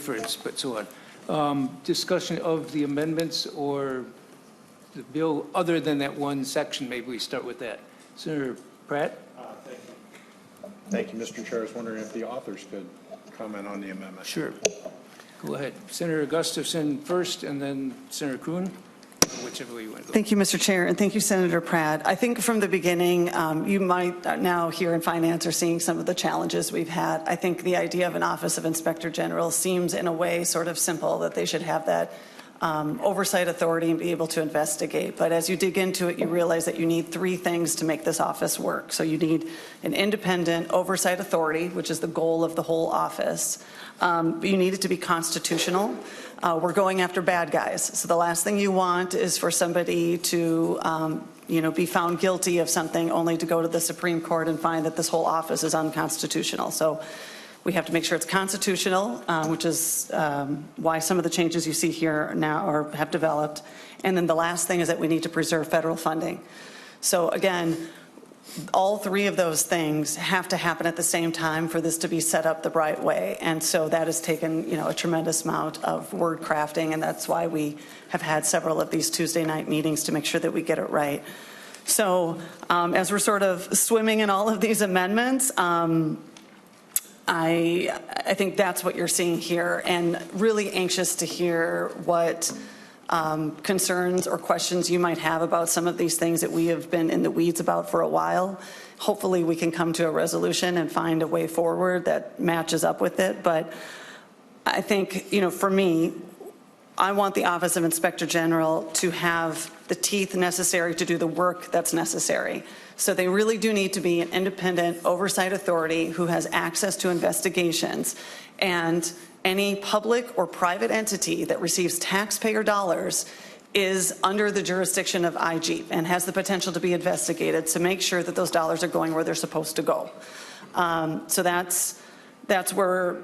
difference, but so on. Discussion of the amendments or the bill other than that one section, maybe we start with that. Senator Pratt? Thank you, Mr. Chair. I was wondering if the authors could comment on the amendment. Sure. Go ahead. Senator Gustafson first, and then Senator Kuhn, whichever way you want to go. Thank you, Mr. Chair, and thank you, Senator Pratt. I think from the beginning, you might now here in finance are seeing some of the challenges we've had. I think the idea of an Office of Inspector General seems in a way sort of simple, that they should have that oversight authority and be able to investigate. But as you dig into it, you realize that you need three things to make this office work. So you need an independent oversight authority, which is the goal of the whole office. You need it to be constitutional. We're going after bad guys. So the last thing you want is for somebody to be found guilty of something only to go to the Supreme Court and find that this whole office is unconstitutional. So we have to make sure it's constitutional, which is why some of the changes you see here now have developed. And then the last thing is that we need to preserve federal funding. So again, all three of those things have to happen at the same time for this to be set up the right way. And so that has taken, a tremendous amount of word crafting, and that's why we have had several of these Tuesday night meetings to make sure that we get it right. So as we're sort of swimming in all of these amendments, I think that's what you're seeing here, and really anxious to hear what concerns or questions you might have about some of these things that we have been in the weeds about for a while. Hopefully we can come to a resolution and find a way forward that matches up with it. But I think, for me, I want the Office of Inspector General to have the teeth necessary to do the work that's necessary. So they really do need to be an independent oversight authority who has access to investigations, and any public or private entity that receives taxpayer dollars is under the jurisdiction of IG and has the potential to be investigated to make sure that those dollars are going where they're supposed to go. So that's where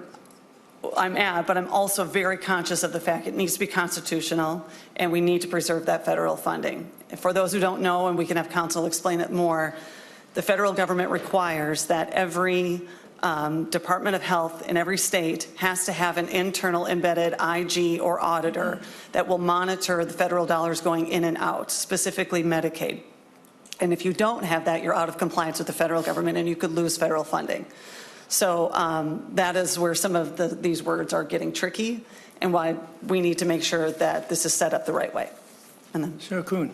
I'm at, but I'm also very conscious of the fact it needs to be constitutional, and we need to preserve that federal funding. For those who don't know, and we can have counsel explain it more, the federal government requires that every Department of Health in every state has to have an internal embedded IG or auditor that will monitor the federal dollars going in and out, specifically Medicaid. And if you don't have that, you're out of compliance with the federal government and you could lose federal funding. So that is where some of these words are getting tricky, and why we need to make sure that this is set up the right way. And then Senator Kuhn.